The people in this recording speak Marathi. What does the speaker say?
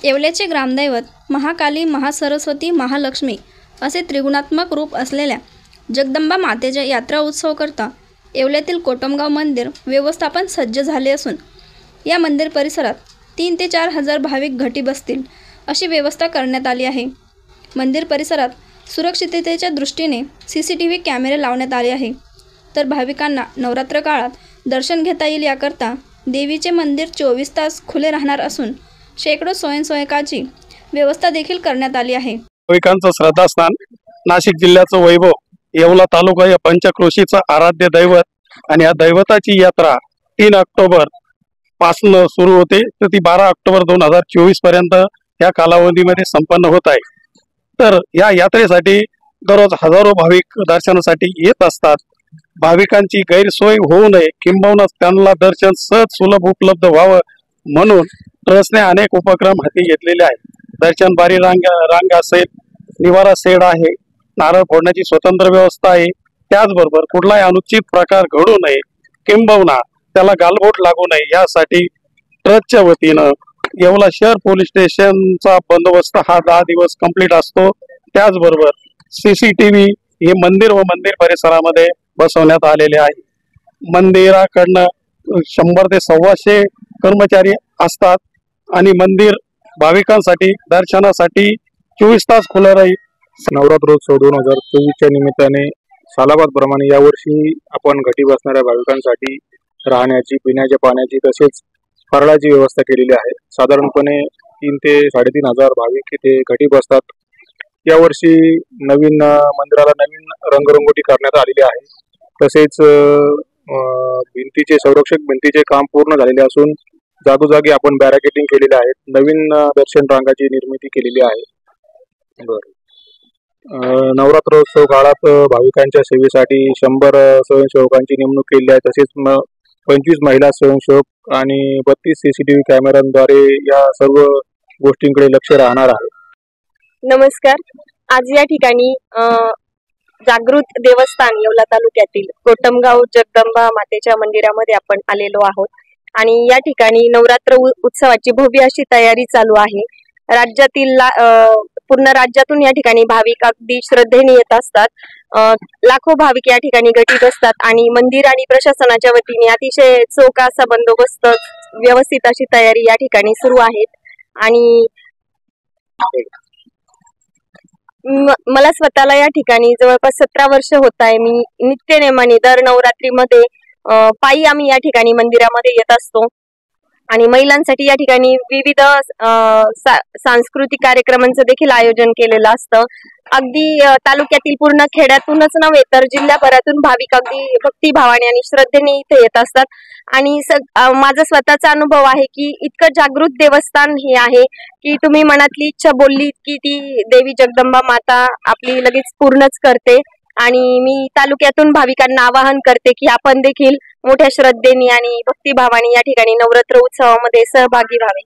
येवल्याचे ग्रामदैवत महाकाली, महासरस्वती, महालक्ष्मी असे त्रिगुणात्मक रूप असलेल्या जगदंबा मातेच्या यात्रा उत्सवाकरता येवल्यातील कोटमगाव मंदिर व्यवस्थापन सज्ज झाले असून या मंदिर परिसरात 3 ते 4 हजार भाविक घटी बसतील अशी व्यवस्था करण्यात आली आहे। मंदिर परिसरात सुरक्षिततेच्या दृष्टीने CCTV कॅमेरे लावण्यात आले आहे। तर भाविकांना नवरात्र काळात दर्शन घेता येईल याकरता देवीचे मंदिर 24 तास खुले राहणार असून शेकडो स्वयंसेवकाची व्यवस्था देखील करण्यात आली आहे। भाविकांचं श्रद्धास्थान, नाशिक जिल्ह्याचं वैभव, येवला तालुका या पंचक्रोशीचं आराध्य दैवत आणि या दैवताची यात्रा 3 ऑक्टोबर पासून सुरू होते तर ती 12 ऑक्टोबर 2024 पर्यंत या कालावधीमध्ये संपन्न होत आहे। तर या यात्रेसाठी दररोज हजारो भाविक दर्शनासाठी येत असतात। भाविकांची गैरसोय होऊ नये किंबहुना त्यांना दर्शन सहज सुलभ उपलब्ध व्हावं म्हणून ट्रस्टने अनेक उपक्रम हाती घेतलेले आहेत। दर्शन बारी रांग असेल, निवारा शेड आहे, नारळ फोडण्याची स्वतंत्र व्यवस्था आहे। त्याचबरोबर कुठलाही अनुचित प्रकार घडू नये किंबहुना त्याला गालबोट लागू नये यासाठी ट्रस्टच्या वतीनं येवला शहर पोलीस स्टेशनचा बंदोबस्त हा 10 दिवस कंप्लीट असतो। त्याचबरोबर CCTV हे मंदिर व मंदिर परिसरामध्ये बसवण्यात आलेले आहे। मंदिराकडनं 100 ते 125 कर्मचारी असतात आणि मंदिर भाविकांसाठी दर्शनासाठी 24 तास खुलं राहील। नवरात्रोत्सव 2024च्या निमित्ताने सालाबाद प्रमाणे यावर्षी आपण घटी बसणाऱ्या भाविकांसाठी राहण्याची, पिण्याच्या पाण्याची तसेच फराळाची व्यवस्था केलेली आहे। साधारणपणे 3 ते 3.5 हजार भाविक इथे घटी बसतात। यावर्षी मंदिराला नवीन रंगरंगोटी करण्यात आलेली आहे। तसेच भिंतीचे संरक्षक भिंतीचे काम पूर्ण झालेले असून जागोजागी आपण बॅरिकेडिंग केलेले आहे। नवीन दर्शन रांगाची निर्मिती केलेली आहे। नवरात्रोत्सव काळात भाविकांच्या सेवेसाठी 100 स्वयंसेवकांची नेमणूक केली आहे। तसेच 25 महिला स्वयंसेवक आणि 32 CCTV कॅमेऱ्यांद्वारे या सर्व गोष्टींकडे लक्ष राहणार आहे। नमस्कार, आज या ठिकाणी जागृत देवस्थान येवला तालुक्यातील कोटमगाव जगदंबा मातेच्या मंदिरामध्ये आपण आलेलो आहोत आणि या ठिकाणी नवरात्र उत्सवाची भव्य अशी तयारी चालू आहे। राज्यातील पूर्ण राज्यातून या ठिकाणी भाविक अगदी श्रद्धेने येत असतात। लाखो भाविक या ठिकाणी घटी बसतात आणि मंदिर आणि प्रशासनाच्या वतीने अतिशय चोख असा बंदोबस्त, व्यवस्थित अशी तयारी या ठिकाणी सुरू आहे। आणि मला स्वतःला या ठिकाणी जवळपास 17 वर्ष होत आहे। मी नित्यनेमाने दर नवरात्रीमध्ये पायी आम्ही या ठिकाणी मंदिरामध्ये येत असतो आणि महिलांसाठी या ठिकाणी विविध सांस्कृतिक कार्यक्रमांचं देखील आयोजन केलेलं असतं। अगदी तालुक्यातील पूर्ण खेड्यातूनच नव्हे तर जिल्ह्याभरातून भाविक अगदी भक्तिभावाने आणि श्रद्धेने इथे येत असतात। आणि माझा स्वतःचा अनुभव आहे की इतकं जागृत देवस्थान हे आहे की तुम्ही मनातली इच्छा बोलली की ती देवी जगदंबा माता आपली लगेच पूर्णच करते। आणि मी तालुक्यातून भाविकांना आवाहन करते की आपण देखील मोठ्या श्रद्धेने आणि भक्तिभावाने या ठिकाणी नवरात्र उत्सवामध्ये सहभागी व्हावे।